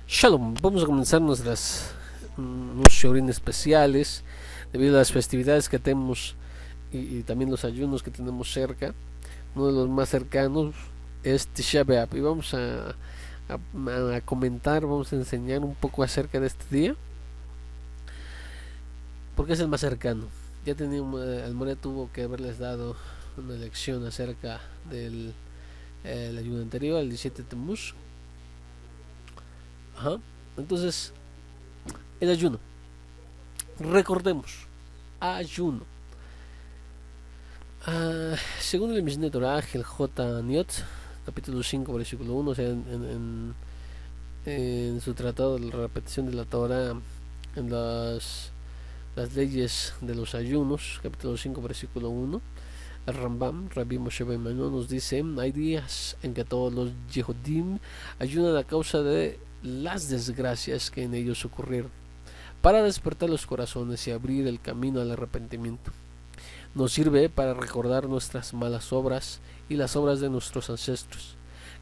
Shalom, vamos a comenzar unos shorin especiales debido a las festividades que tenemos y también los ayunos que tenemos cerca. Uno de los más cercanos es Tisha B'Av y vamos a comentar, vamos a enseñar un poco acerca de este día porque es el más cercano. Ya teníamos, el More tuvo que haberles dado una lección acerca del el ayuno anterior, el 17 de Tammuz. Ajá. Entonces, el ayuno. Recordemos, ayuno. Según el Mishneh Torah, el J. Niot, capítulo 5, versículo 1, o sea, en su tratado de la repetición de la Torah, en las leyes de los ayunos, capítulo 5, versículo 1, el Rambam, Rabbi Moshe ben Maimon, nos dice: hay días en que todos los Yehudim ayunan a causa de las desgracias que en ellos ocurrieron, para despertar los corazones y abrir el camino al arrepentimiento. Nos sirve para recordar nuestras malas obras y las obras de nuestros ancestros,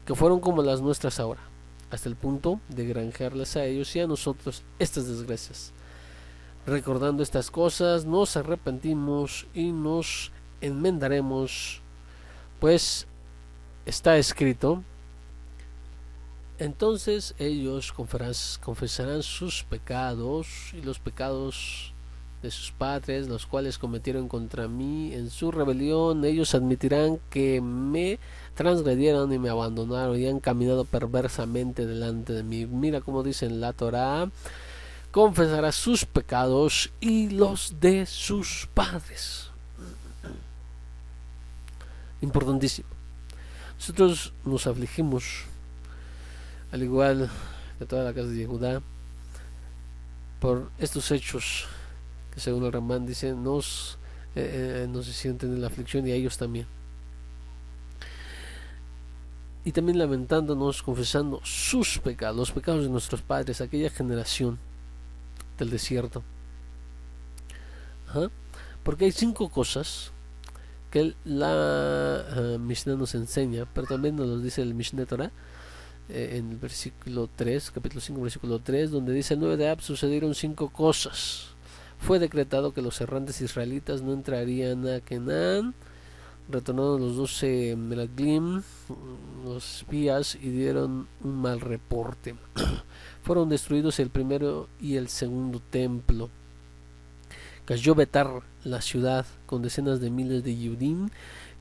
que fueron como las nuestras ahora, hasta el punto de granjearles a ellos y a nosotros estas desgracias. Recordando estas cosas, nos arrepentimos y nos enmendaremos, pues está escrito: entonces ellos confesarán sus pecados y los pecados de sus padres, los cuales cometieron contra mí en su rebelión. Ellos admitirán que me transgredieron y me abandonaron y han caminado perversamente delante de mí. Mira cómo dice en la Torah: confesará sus pecados y los de sus padres. Importantísimo. Nosotros nos afligimos, al igual que toda la casa de Judá, por estos hechos que, según el Ramán dice, nos sienten en la aflicción, y a ellos también. Y también lamentándonos, confesando sus pecados, los pecados de nuestros padres, aquella generación del desierto. Ajá. Porque hay 5 cosas que la Mishnah nos enseña, pero también nos lo dice el Mishneh Torah, en el versículo 3, capítulo 5, versículo 3, donde dice: el 9 de Ab sucedieron 5 cosas. Fue decretado que los errantes israelitas no entrarían a Canaán. Retornaron los 12 Melaglim, los espías, y dieron un mal reporte. Fueron destruidos el primero y el segundo templo. Cayó Betar, la ciudad, con decenas de miles de Yehudim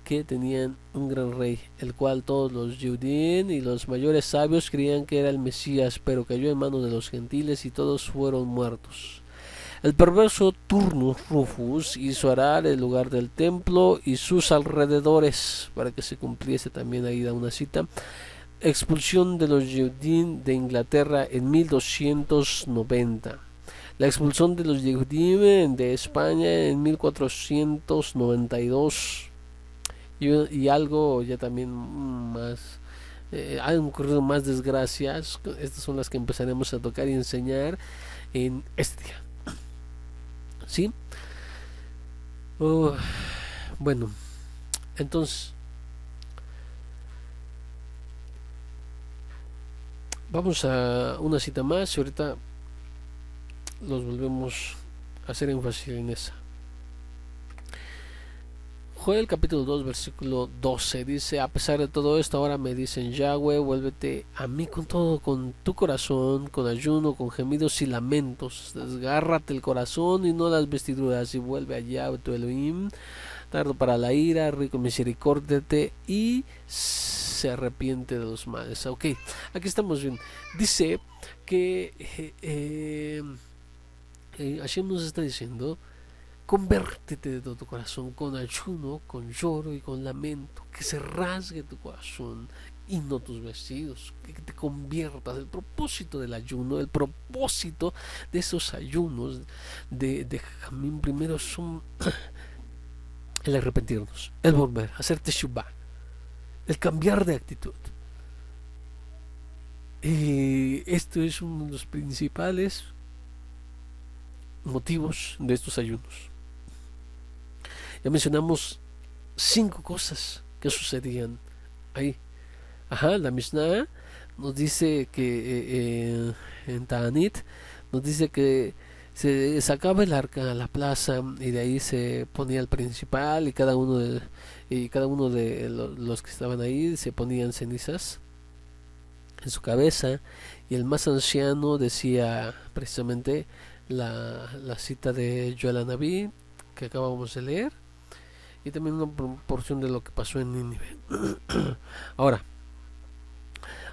que tenían un gran rey, el cual todos los Yehudim y los mayores sabios creían que era el Mesías, pero cayó en manos de los gentiles y todos fueron muertos. El perverso Turnus Rufus hizo arar el lugar del templo y sus alrededores, para que se cumpliese también, ahí da una cita: expulsión de los Yehudim de Inglaterra en 1290. La expulsión de los Yehudim de España en 1492. Y algo ya también más, han ocurrido más desgracias. Estas son las que empezaremos a tocar y enseñar en este día, ¿sí? Bueno, entonces vamos a una cita más y ahorita los volvemos a hacer énfasis en esa. Joel capítulo 2 versículo 12 dice: a pesar de todo esto, ahora me dicen: Yahweh, vuélvete a mí con todo, con tu corazón, con ayuno, con gemidos y lamentos. Desgárrate el corazón y no las vestiduras, y vuelve a Yahweh tu Elohim, tardo para la ira, rico en misericordia, y se arrepiente de los males. Ok, aquí estamos bien. Dice que Hashem nos está diciendo: convértete de todo tu corazón, con ayuno, con lloro y con lamento, que se rasgue tu corazón y no tus vestidos, que te conviertas. El propósito del ayuno, el propósito de esos ayunos de Jamín primero son el arrepentirnos, el volver, hacer teshuvah, el cambiar de actitud. Esto es uno de los principales motivos de estos ayunos. Ya mencionamos 5 cosas que sucedían ahí. Ajá, la Mishnah nos dice que en Ta'anit nos dice que se sacaba el arca a la plaza y de ahí se ponía el principal y cada uno de los que estaban ahí se ponían cenizas en su cabeza, y el más anciano decía precisamente la cita de Joel Naví que acabamos de leer, y también una porción de lo que pasó en Nínive. Ahora,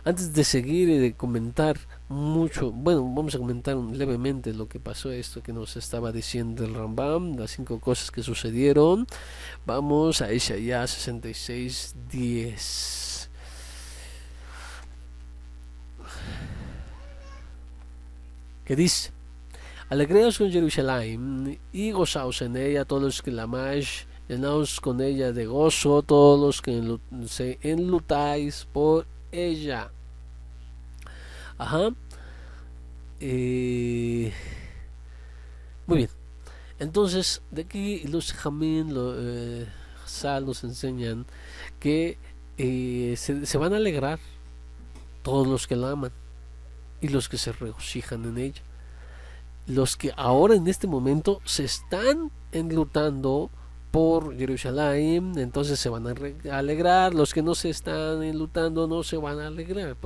antes de seguir y de comentar mucho, bueno, vamos a comentar levemente lo que pasó, esto que nos estaba diciendo el Rambam, las 5 cosas que sucedieron. Vamos a Isaías 66:10. Que dice: Alegreos con Jerusalén y gozaos en ella todos los que la amáis, llenaos con ella de gozo todos los que se enlutáis por ella. Ajá. Muy bien. Entonces, de aquí los Jamín, Sal nos enseñan que se van a alegrar todos los que la aman y los que se regocijan en ella. Los que ahora en este momento se están enlutando por Jerusalén, entonces se van a alegrar. Los que no se están enlutando no se van a alegrar.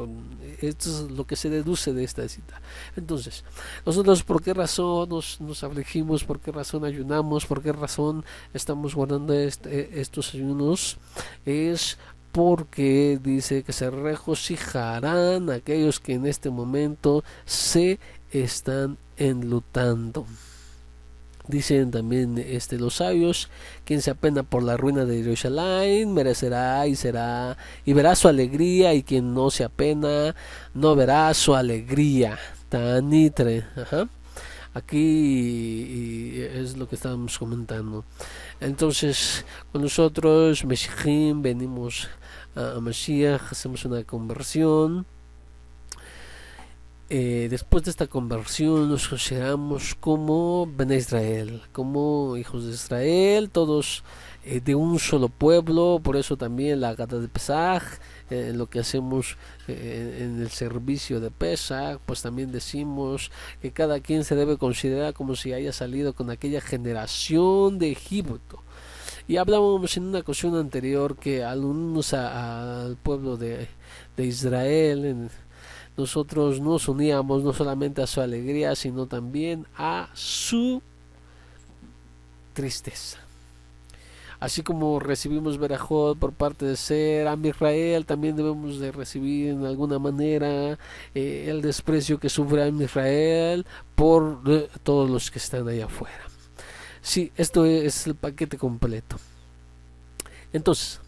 Esto es lo que se deduce de esta cita. Entonces, nosotros, ¿por qué razón nos afligimos? ¿Por qué razón ayunamos? ¿Por qué razón estamos guardando estos ayunos? Es porque dice que se regocijarán aquellos que en este momento se están enlutando. Dicen también los sabios: quien se apena por la ruina de Jerusalén merecerá y verá su alegría, y quien no se apena no verá su alegría. Tanitre. Ajá. Aquí es lo que estábamos comentando. Entonces, con nosotros, Meshijim, venimos a Mashiach, hacemos una conversión. Después de esta conversión nos consideramos como Bene Israel, como hijos de Israel, todos de un solo pueblo. Por eso también la Gata de Pesaj, lo que hacemos en el servicio de Pesaj, pues también decimos que cada quien se debe considerar como si haya salido con aquella generación de Egipto. Y hablábamos en una ocasión anterior que al unirnos al pueblo de Israel, nosotros nos uníamos no solamente a su alegría, sino también a su tristeza. Así como recibimos Berajot por parte de ser Am Israel, también debemos de recibir en alguna manera el desprecio que sufre Am Israel por todos los que están allá afuera. Sí, esto es el paquete completo. Entonces,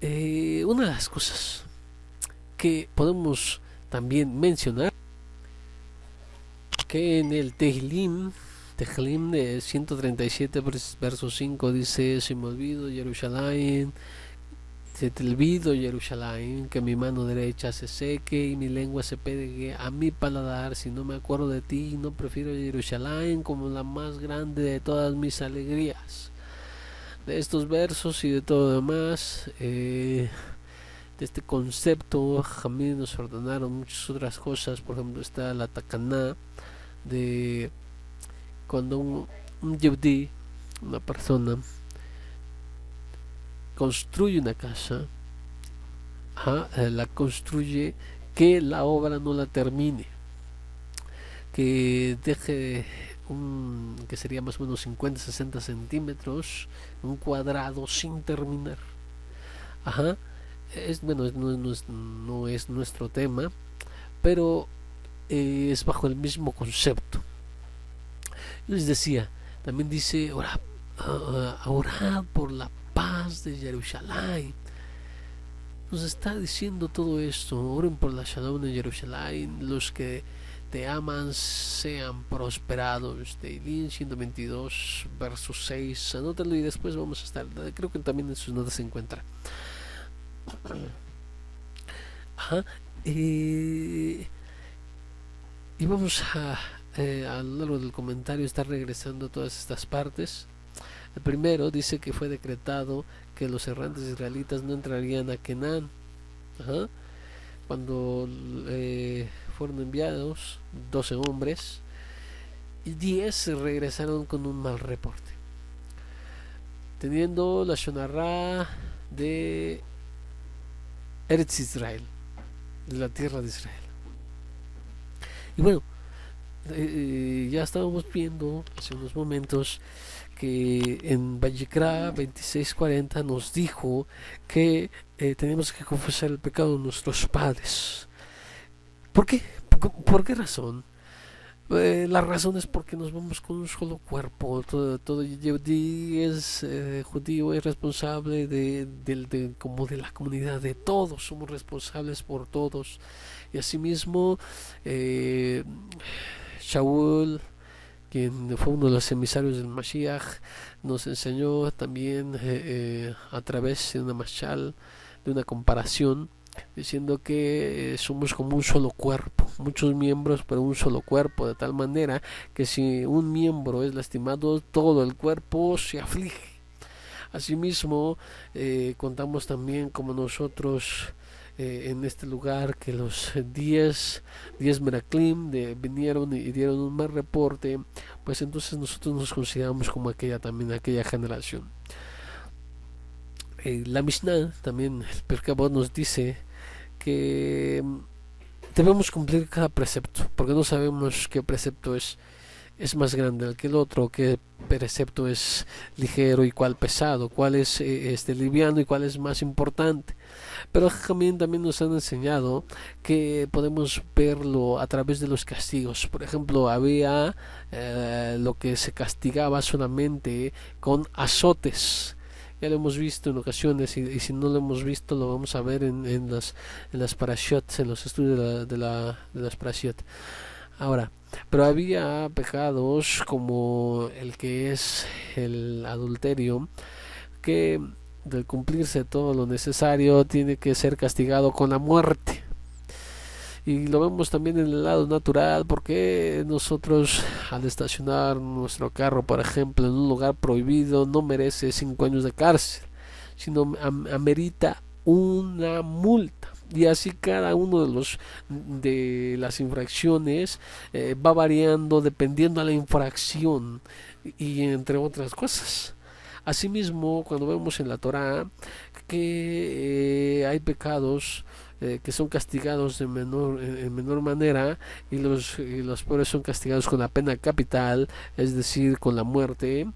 una de las cosas que podemos también mencionar, que en el Tehillim de 137 verso 5 dice: si me olvido Jerusalén, si te olvido Jerusalén, que mi mano derecha se seque y mi lengua se pegue a mi paladar, si no me acuerdo de ti, no prefiero Jerusalén como la más grande de todas mis alegrías. De estos versos y de todo lo demás, de este concepto, Jamín nos ordenaron muchas otras cosas. Por ejemplo, está la Takaná de cuando un Yehudí, una persona, construye una casa, la construye, que la obra no la termine, que deje que sería más o menos 50-60 centímetros, un cuadrado sin terminar. Bueno, no es nuestro tema, pero es bajo el mismo concepto. Yo les decía, también dice: orad por la paz de Jerusalén. Nos está diciendo todo esto: oren por la Shalom de Jerusalén, los que te aman sean prosperados. Tehillim 122 verso 6, anótalo y después vamos a estar, creo que también en sus notas se encuentra. Y vamos a lo largo del comentario estar regresando a todas estas partes. El primero dice que fue decretado que los errantes israelitas no entrarían a Canaán. cuando fueron enviados 12 hombres y 10 regresaron con un mal reporte, teniendo la Shonará de Eretz Israel, de la tierra de Israel. Y bueno, ya estábamos viendo hace unos momentos que en Vallecra 26:40 nos dijo que tenemos que confesar el pecado de nuestros padres. ¿Por qué? ¿Por qué razón? La razón es porque nos vamos con un solo cuerpo. Todo Yehudí es judío, es responsable como de la comunidad, de todos, somos responsables por todos. Y asimismo, Shaul, quien fue uno de los emisarios del Mashiach, nos enseñó también a través de una mashal, de una comparación, diciendo que somos como un solo cuerpo, muchos miembros pero un solo cuerpo, de tal manera que si un miembro es lastimado, todo el cuerpo se aflige. Asimismo, contamos también como nosotros en este lugar que los 10 Meraklim vinieron y dieron un mal reporte, pues entonces nosotros nos consideramos como aquella generación. La Mishnah también, el Pirkei Avot, nos dice que debemos cumplir cada precepto, porque no sabemos qué precepto es más grande que el otro, qué precepto es ligero y cuál pesado, cuál es liviano y cuál es más importante. Pero también nos han enseñado que podemos verlo a través de los castigos. Por ejemplo, había lo que se castigaba solamente con azotes. Ya lo hemos visto en ocasiones, y si no lo hemos visto lo vamos a ver en las parashot, en los estudios de las parashot. Ahora, pero había pecados como el que es el adulterio, que de cumplirse todo lo necesario tiene que ser castigado con la muerte. Y lo vemos también en el lado natural, porque nosotros al estacionar nuestro carro, por ejemplo, en un lugar prohibido, no merece 5 años de cárcel, sino amerita una multa. Y así cada uno de las infracciones va variando dependiendo de la infracción y entre otras cosas. Asimismo, cuando vemos en la Torá que hay pecados que son castigados en menor manera, y los pobres son castigados con la pena capital, es decir, con la muerte,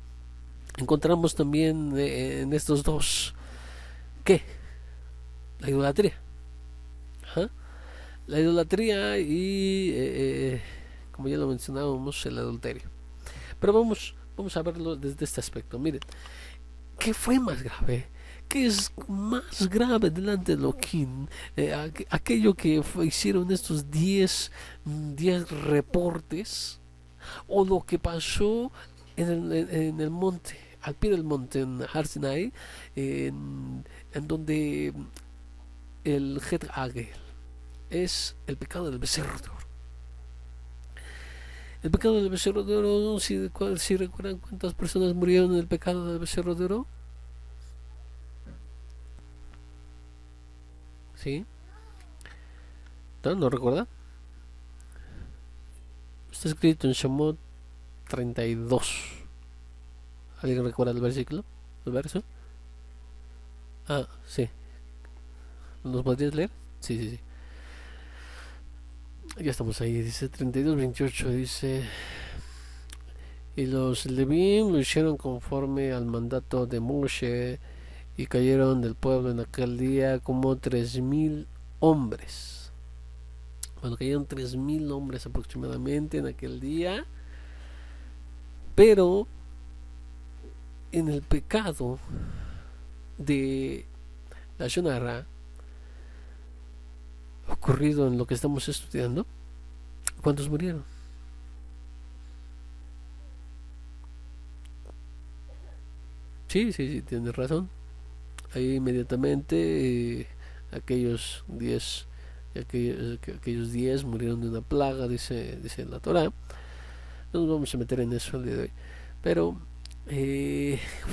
encontramos también en estos dos, ¿qué? La idolatría. Ajá. La idolatría y, como ya lo mencionábamos, el adulterio. Pero vamos a verlo desde este aspecto. Miren, ¿qué fue más grave? ¿Qué es más grave delante de Elohim? Aquello que hicieron estos 10 reportes, o lo que pasó en el monte, al pie del monte, en Har Sinai, en donde el Het Agel es el pecado del becerro de oro. El pecado del becerro de oro, si recuerdan cuántas personas murieron en el pecado del becerro de oro. ¿Sí? ¿No recuerda? Está escrito en Shemot 32. ¿Alguien recuerda el versículo? ¿El verso? Ah, sí. ¿Nos podrías leer? Sí, sí, sí. Ya estamos ahí. Dice 32:28. Dice: y los Levim lo hicieron conforme al mandato de Moshe, y cayeron del pueblo en aquel día como 3,000 hombres. Bueno, cayeron 3,000 hombres aproximadamente en aquel día. Pero en el pecado de la Shonara ocurrido en lo que estamos estudiando, ¿cuántos murieron? Sí, sí, sí, tienes razón. Ahí inmediatamente aquellos 10 aquellos 10 murieron de una plaga, dice la Torah. No nos vamos a meter en eso el día de hoy. Pero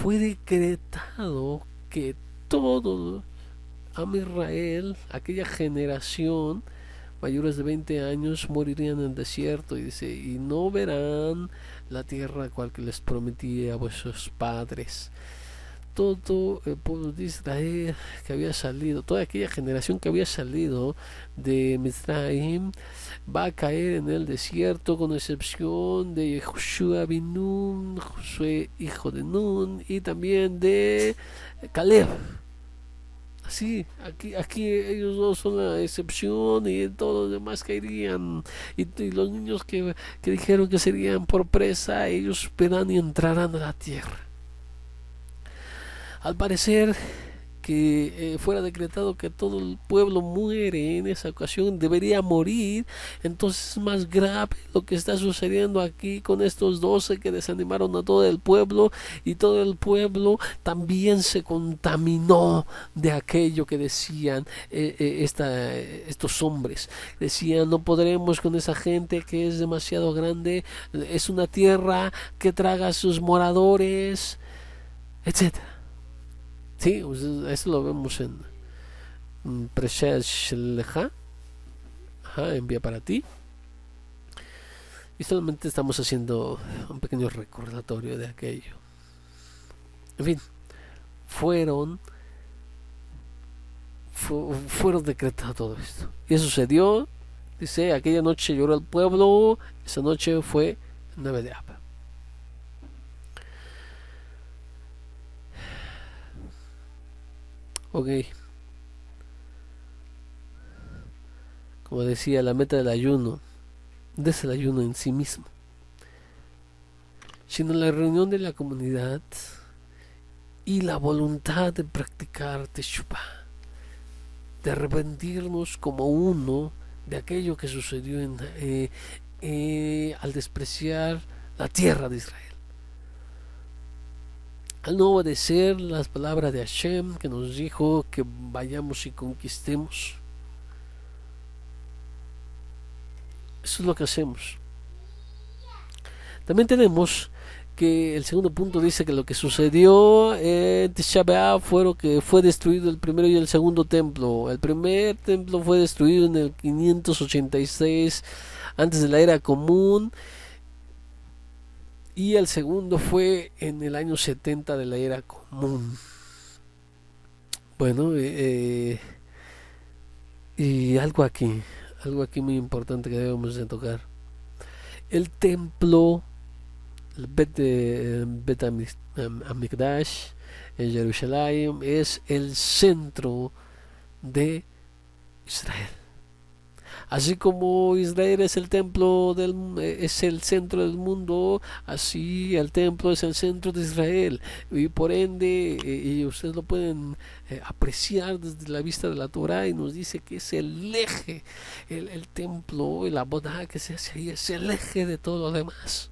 fue decretado que todo Am Israel, aquella generación mayores de 20 años morirían en el desierto, y dice, y no verán la tierra cual que les prometí a vuestros padres. Todo el pueblo de Israel que había salido, toda aquella generación que había salido de Mizraim, va a caer en el desierto, con excepción de Joshua bin Nun, Josué hijo de Nun, y también de Caleb. Aquí ellos dos son la excepción, y todos los demás caerían. Y los niños que dijeron que serían por presa, ellos verán y entrarán a la tierra. Al parecer que fuera decretado que todo el pueblo muere en esa ocasión, debería morir. Entonces es más grave lo que está sucediendo aquí con estos 12 que desanimaron a todo el pueblo, y todo el pueblo también se contaminó de aquello que decían estos hombres. Decían, no podremos con esa gente que es demasiado grande, es una tierra que traga a sus moradores, etcétera. Sí, eso lo vemos en Preshesh Leja, envía para ti. Y solamente estamos haciendo un pequeño recordatorio de aquello. En fin, fueron decretado todo esto. Y eso sucedió, dice, aquella noche lloró el pueblo, esa noche fue 9 de Ab. Ok. Como decía, la meta del ayuno no es el ayuno en sí mismo, sino la reunión de la comunidad y la voluntad de practicar Teshuvah, de arrepentirnos como uno de aquello que sucedió al despreciar la tierra de Israel, al no obedecer las palabras de Hashem, que nos dijo que vayamos y conquistemos. Eso es lo que hacemos. También tenemos que el segundo punto dice que lo que sucedió en Tisha B'Av fue que fue destruido el primero y el segundo templo. El primer templo fue destruido en el 586 antes de la era común, y el segundo fue en el año 70 de la era común. Bueno, y algo aquí muy importante que debemos de tocar. El templo, el Bet Hamikdash en Jerusalén, es el centro de Israel. Así como Israel es el templo es el centro del mundo, así el templo es el centro de Israel, y por ende y ustedes lo pueden apreciar desde la vista de la Torah, y nos dice que es el eje, el templo, la boda que se hace ahí es el eje de todo lo demás.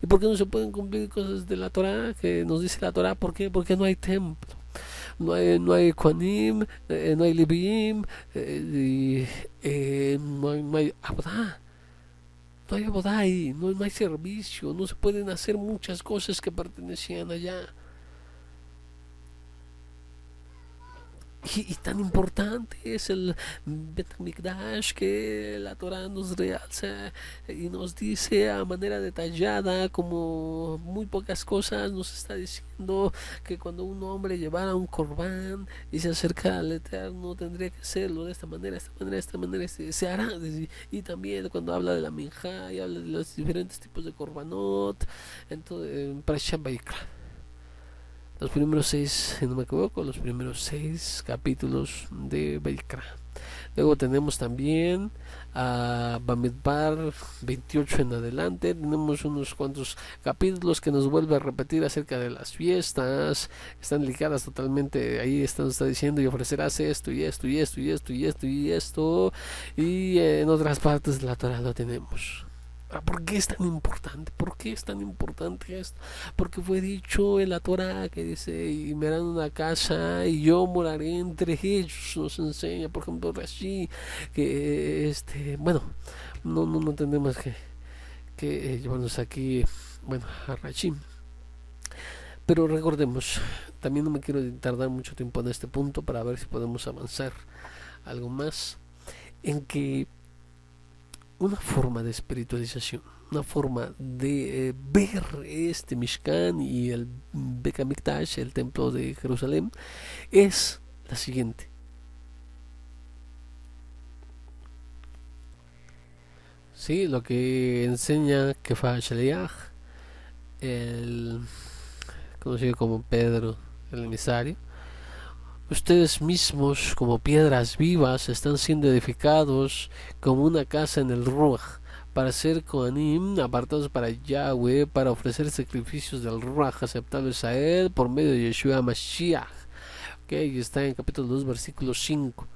¿Y por qué no se pueden cumplir cosas de la Torah que nos dice la Torah? ¿Por qué? Porque no hay templo. No hay Kohanim, no hay Leviim, no hay Abodá. No hay Abodá ahí, no hay servicio, no se pueden hacer muchas cosas que pertenecían allá. Y tan importante es el Bet HaMikdash que la Torah nos realza y nos dice a manera detallada, como muy pocas cosas, nos está diciendo que cuando un hombre llevara un corbán y se acerca al Eterno, tendría que hacerlo de esta manera, se hará. Y también cuando habla de la minjá y habla de los diferentes tipos de korbanot, entonces para Shabbaikra, los primeros 6, si no me equivoco, los primeros 6 capítulos de Beikra. Luego tenemos también a Bamidbar 28 en adelante. Tenemos unos cuantos capítulos que nos vuelve a repetir acerca de las fiestas. Están ligadas totalmente. Ahí está diciendo, y ofrecerás esto y esto y esto y esto y esto y esto. Y en otras partes de la Torah lo tenemos. ¿Por qué es tan importante? ¿Por qué es tan importante esto? Porque fue dicho en la Torah que dice, y me harán una casa y yo moraré entre ellos. Nos enseña, por ejemplo, Rashi, que bueno, no tenemos que llevarnos aquí, bueno, a Rashi. Pero recordemos, también no me quiero tardar mucho tiempo en este punto para ver si podemos avanzar algo más, en que una forma de espiritualización, una forma de ver este Mishkan y el Bet HaMikdash, el templo de Jerusalén, es la siguiente. Sí, lo que enseña Kefa Shaliach, el conocido como Pedro, el emisario. Ustedes mismos, como piedras vivas, están siendo edificados como una casa en el Ruach, para ser Kohanim, apartados para Yahweh, para ofrecer sacrificios del Ruach aceptables a Él por medio de Yeshua Mashiach. Okay, está en capítulo 2, versículo 5.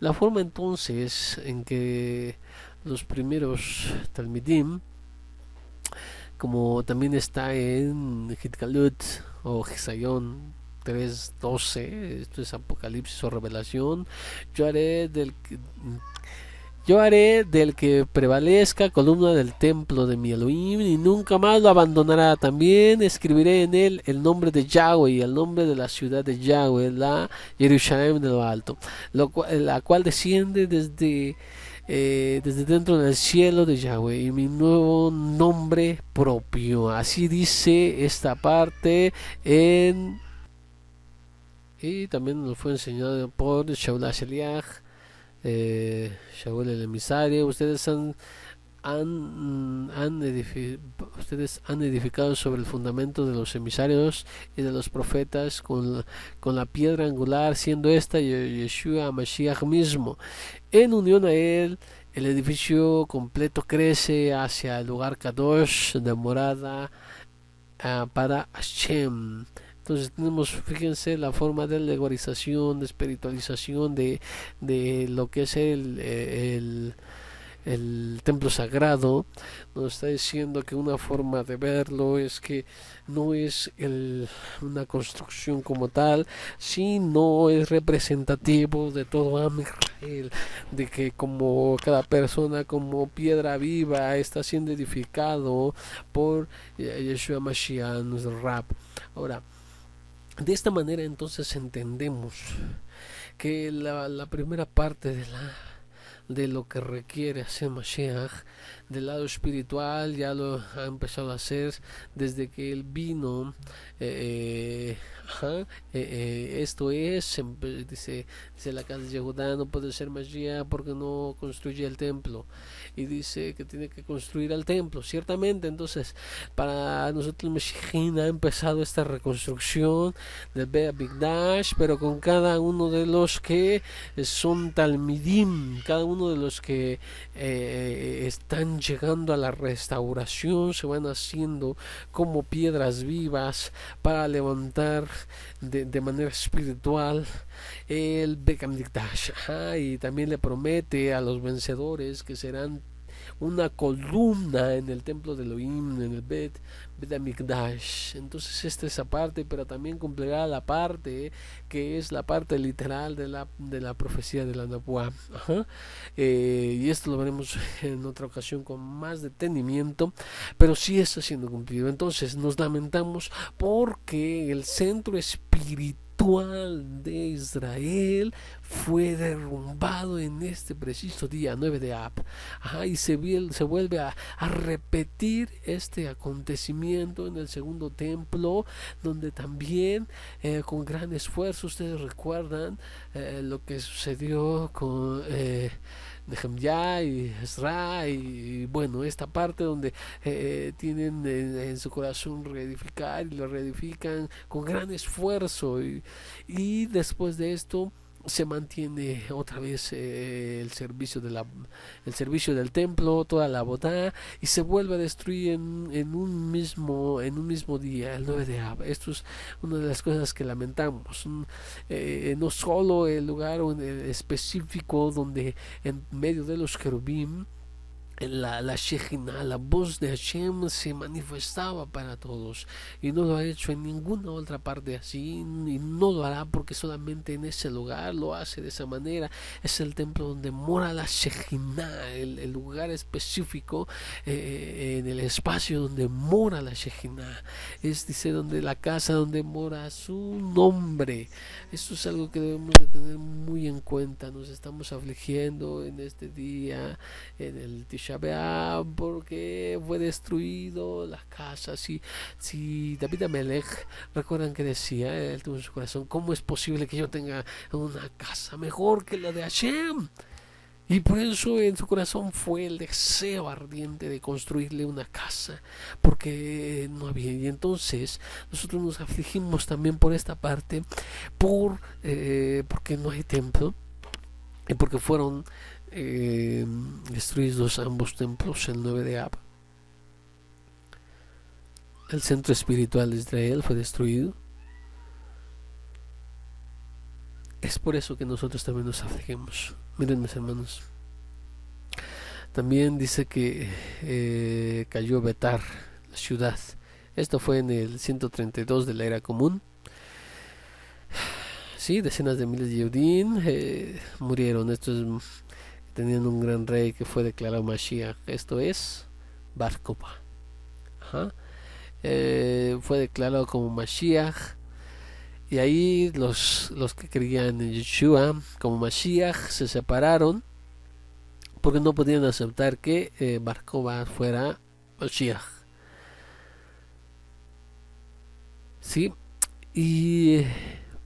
La forma entonces en que los primeros Talmidim, como también está en Hitkalut o Jesayón 3:12, esto es Apocalipsis o Revelación, yo haré del que, yo haré del que prevalezca columna del templo de mi Elohim y nunca más lo abandonará. También escribiré en él el nombre de Yahweh y el nombre de la ciudad de Yahweh, la Jerusalén de lo alto, la cual desciende desde dentro del cielo de Yahweh y mi nuevo nombre propio. Así dice esta parte en... Y también nos fue enseñado por Shaul Sheliach, Shaul el emisario. Ustedes han edificado sobre el fundamento de los emisarios y de los profetas con la piedra angular, siendo esta Yeshua Mashiach mismo. En unión a él, el edificio completo crece hacia el lugar Kadosh de morada para Hashem. Entonces tenemos, fíjense, la forma de legorización, de espiritualización de lo que es el templo sagrado. Nos está diciendo que una forma de verlo es que no es una construcción como tal, sino es representativo de todo Am Israel, de que como cada persona como piedra viva está siendo edificado por Yeshua Mashiach, nuestro Rab. Ahora, de esta manera entonces entendemos que la primera parte de lo que requiere hacer Mashiach del lado espiritual ya lo ha empezado a hacer desde que él vino. Esto es, dice la casa de Yehudá no puede ser Mashiach porque no construye el templo, y dice que tiene que construir el templo, ciertamente. Entonces para nosotros Mashiach ha empezado esta reconstrucción del Bet HaMikdash, pero con cada uno de los que son Talmidim, cada uno de los que están llegando a la restauración, se van haciendo como piedras vivas para levantar de manera espiritual el Bet HaMikdash. Y también le promete a los vencedores que serán una columna en el templo de Elohim, en el Bet HaMikdash. Entonces esta es esa parte, pero también cumplirá la parte que es la parte literal de la profecía de la Nabuá. Y esto lo veremos en otra ocasión con más detenimiento, pero sí está siendo cumplido. Entonces nos lamentamos porque el centro espiritual de Israel fue derrumbado en este preciso día 9 de Ab. Y se vuelve a repetir este acontecimiento en el segundo templo, donde también con gran esfuerzo, ustedes recuerdan lo que sucedió con Nehemías y Ezra, y bueno, esta parte donde tienen en su corazón reedificar, y lo reedifican con gran esfuerzo, y después de esto se mantiene otra vez el servicio el servicio del templo, toda la bodá, y se vuelve a destruir en un mismo día, el 9 de Ab. Esto es una de las cosas que lamentamos. No solo el lugar específico donde en medio de los querubim la Shejina, la voz de Hashem se manifestaba para todos y no lo ha hecho en ninguna otra parte así y no lo hará porque solamente en ese lugar lo hace de esa manera. Es el templo donde mora la Shejina, el lugar específico en el espacio donde mora la Shejina, es dice donde la casa donde mora su nombre. Esto es algo que debemos de tener muy en cuenta. Nos estamos afligiendo en este día, en el Tisha B'Av, porque fue destruido la casa. Si David Amelech, recuerdan que decía, él tuvo en su corazón, ¿cómo es posible que yo tenga una casa mejor que la de Hashem? Y por eso en su corazón fue el deseo ardiente de construirle una casa, porque no había. Y entonces nosotros nos afligimos también por esta parte, porque no hay templo, y porque fueron destruidos ambos templos el 9 de Ab. El centro espiritual de Israel fue destruido. Es por eso que nosotros también nos afligimos. Miren, mis hermanos. También dice que cayó Betar, la ciudad. Esto fue en el 132 de la era común. Sí, decenas de miles de Yehudim murieron. Estos tenían un gran rey que fue declarado Mashiach. Esto es Bar Kokhba. Fue declarado como Mashiach. Y ahí los que creían en Yeshua como Mashiach se separaron porque no podían aceptar que Bar Kokhba fuera Mashiach. Sí,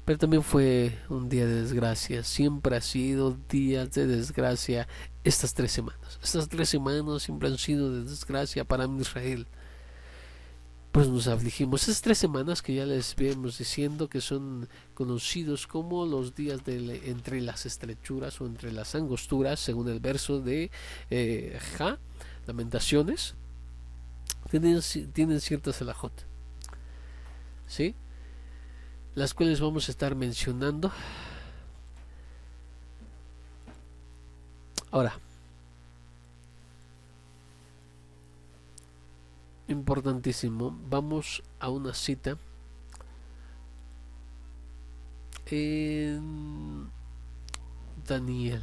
pero también fue un día de desgracia. Siempre ha sido días de desgracia estas 3 semanas. Estas 3 semanas siempre han sido de desgracia para Israel. Pues nos afligimos. Esas 3 semanas que ya les vemos diciendo que son conocidos como los días de entre las estrechuras o entre las angosturas, según el verso de Lamentaciones, tienen ciertas alajot, ¿sí? Las cuales vamos a estar mencionando. Ahora, importantísimo, vamos a una cita en Daniel.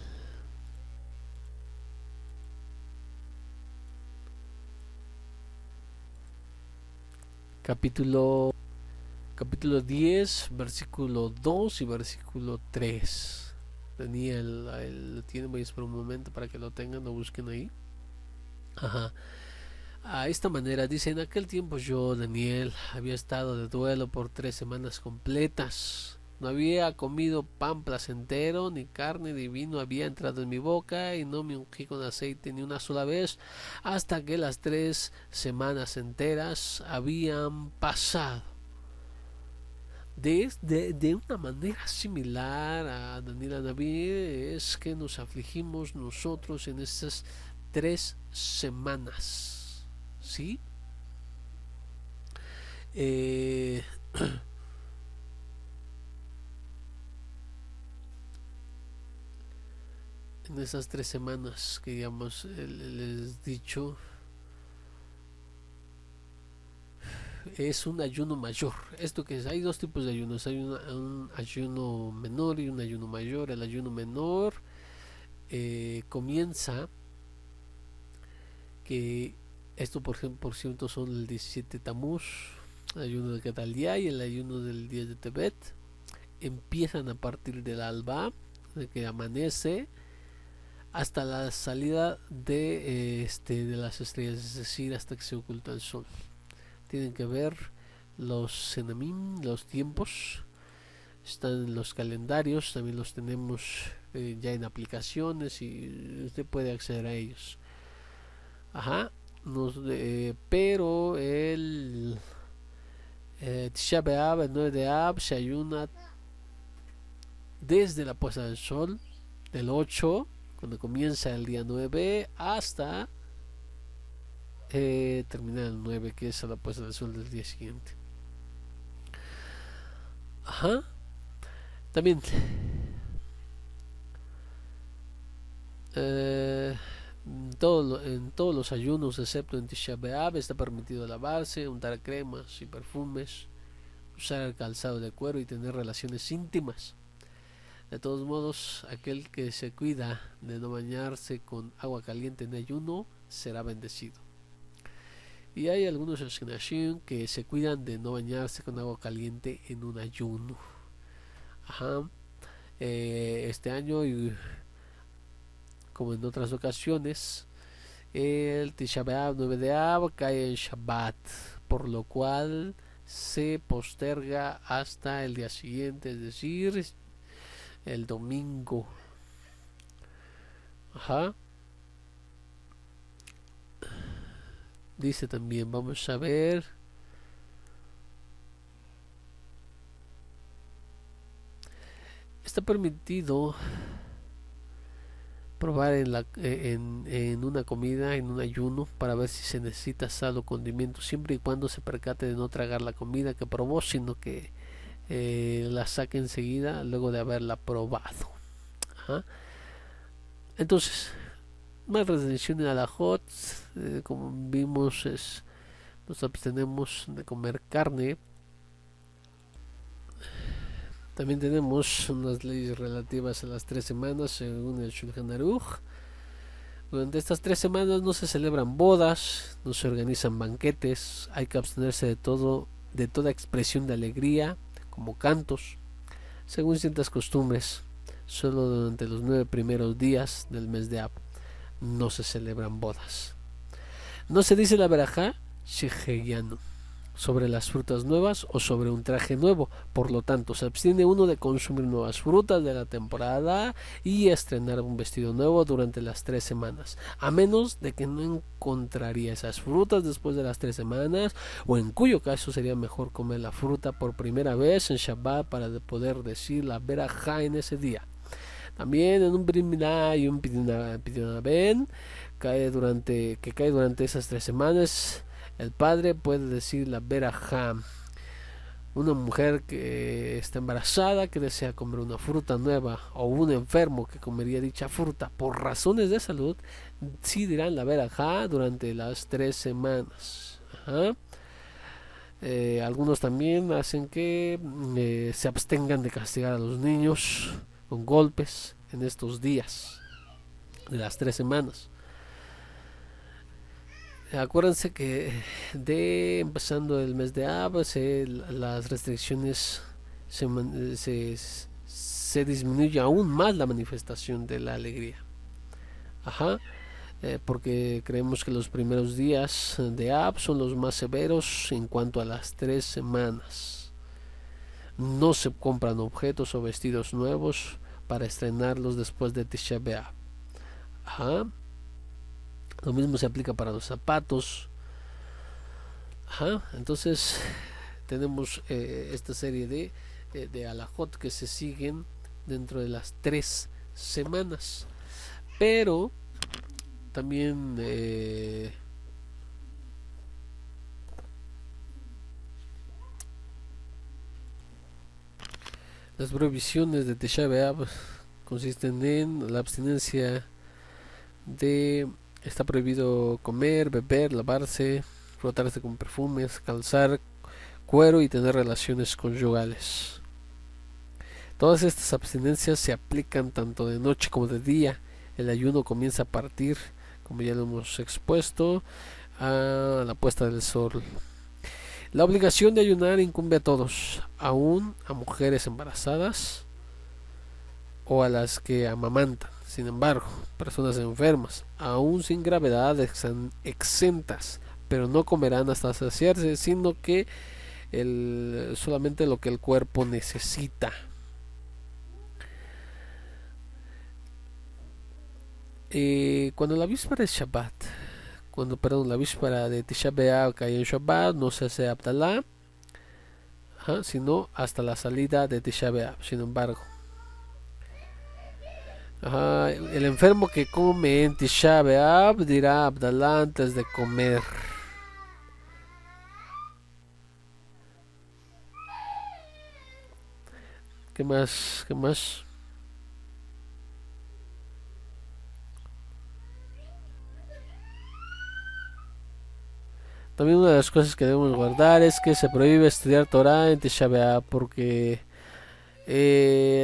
Capítulo 10, versículo 2 y versículo 3. Daniel, lo tiene, voy a esperar un momento para que lo tengan, lo busquen ahí. Ajá. A esta manera dice: en aquel tiempo yo, Daniel, había estado de duelo por 3 semanas completas. No había comido pan placentero, ni carne ni vino había entrado en mi boca, y no me ungí con aceite ni una sola vez, hasta que las 3 semanas enteras habían pasado. De una manera similar a Daniel Anabí es que nos afligimos nosotros en estas 3 semanas, ¿sí? En esas 3 semanas que ya les he dicho, es un ayuno mayor. Esto que es, hay dos tipos de ayunos, hay un ayuno menor y un ayuno mayor. El ayuno menor comienza, que esto por cierto son el 17 Tamuz, el ayuno de Catalía y el ayuno del 10 de Tebet. Empiezan a partir del alba, de que amanece, hasta la salida de las estrellas, es decir, hasta que se oculta el sol. Tienen que ver los senamim, los tiempos, están en los calendarios, también los tenemos ya en aplicaciones y usted puede acceder a ellos. Ajá. Pero el Tisha B'Av, el 9 de Ab, se ayuna desde la puesta del sol, del 8, cuando comienza el día 9, hasta terminar el 9, que es a la puesta del sol del día siguiente. Ajá. También en todos los ayunos, excepto en Tisha B'Av, está permitido lavarse, untar cremas y perfumes, usar el calzado de cuero y tener relaciones íntimas. De todos modos, aquel que se cuida de no bañarse con agua caliente en ayuno será bendecido. Y hay algunos Ashkenazim que se cuidan de no bañarse con agua caliente en un ayuno. Ajá. Este año, y como en otras ocasiones, el Tisha B'Av 9 de Av cae en Shabbat, por lo cual se posterga hasta el día siguiente, es decir, el domingo. Ajá. Dice también, vamos a ver. Está permitido probar en una comida, en un ayuno, para ver si se necesita sal o condimento, siempre y cuando se percate de no tragar la comida que probó, sino que la saque enseguida luego de haberla probado. Ajá. Entonces, más restricciones a la hot, como vimos, nos abstenemos de comer carne. También tenemos unas leyes relativas a las 3 semanas según el Shulchan Aruch. Durante estas 3 semanas no se celebran bodas, no se organizan banquetes, hay que abstenerse de toda expresión de alegría, como cantos, según ciertas costumbres. Solo durante los 9 primeros días del mes de Ab no se celebran bodas. No se dice la verajá sheheyanu sobre las frutas nuevas o sobre un traje nuevo. Por lo tanto, se abstiene uno de consumir nuevas frutas de la temporada y estrenar un vestido nuevo durante las 3 semanas, a menos de que no encontraría esas frutas después de las 3 semanas, o en cuyo caso sería mejor comer la fruta por primera vez en Shabbat para poder decir la verajá en ese día. También en un Brit Milá y un Pidyon Ben que cae durante esas 3 semanas, el padre puede decir la verajá. Una mujer que está embarazada, que desea comer una fruta nueva, o un enfermo que comería dicha fruta por razones de salud, sí dirán la verajá durante las 3 semanas. Ajá. Algunos también hacen que se abstengan de castigar a los niños con golpes en estos días de las 3 semanas. Acuérdense que empezando el mes de Ab, las restricciones se disminuye aún más la manifestación de la alegría. Ajá. Porque creemos que los primeros días de Ab son los más severos en cuanto a las 3 semanas. No se compran objetos o vestidos nuevos para estrenarlos después de Tisha B'Av. Ajá. Lo mismo se aplica para los zapatos. Ajá. Entonces tenemos esta serie de alajot que se siguen dentro de las 3 semanas. Pero también las prohibiciones de Tisha B'Av consisten en la abstinencia de... Está prohibido comer, beber, lavarse, frotarse con perfumes, calzar cuero y tener relaciones conyugales. Todas estas abstinencias se aplican tanto de noche como de día. El ayuno comienza a partir, como ya lo hemos expuesto, a la puesta del sol. La obligación de ayunar incumbe a todos, aún a mujeres embarazadas o a las que amamantan. Sin embargo, personas enfermas, aún sin gravedad, exentas, pero no comerán hasta saciarse, sino que solamente lo que el cuerpo necesita. Cuando la víspera es Shabbat, la víspera de Tisha B'Av cae en Shabbat, no se hace Abdalá, sino hasta la salida de Tisha B'Av. Sin embargo, el enfermo que come en Tisha B'Av dirá Abdalá antes de comer. ¿Qué más? ¿Qué más? También una de las cosas que debemos guardar es que se prohíbe estudiar Torah en Tisha B'Av porque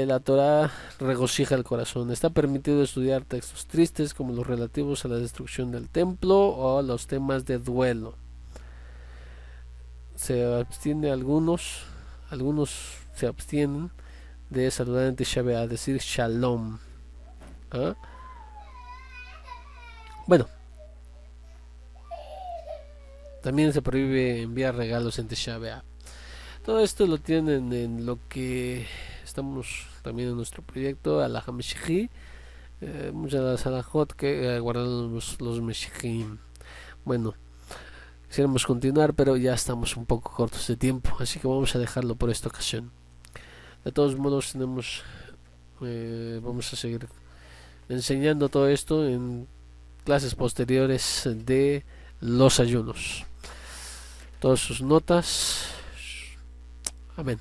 la Torah regocija el corazón. Está permitido estudiar textos tristes como los relativos a la destrucción del templo o los temas de duelo. Se abstiene algunos se abstienen de saludar en Tisha B'Av, decir Shalom. ¿Ah? Bueno, también se prohíbe enviar regalos en Tisha B'Av. Todo esto lo tienen en lo que estamos también en nuestro proyecto Alajá Meshichi, muchas de las alajot que guardan los Meshichim. Bueno, quisiéramos continuar, pero ya estamos un poco cortos de tiempo, así que vamos a dejarlo por esta ocasión. De todos modos, vamos a seguir enseñando todo esto en clases posteriores de los ayunos. Todas sus notas. Amén.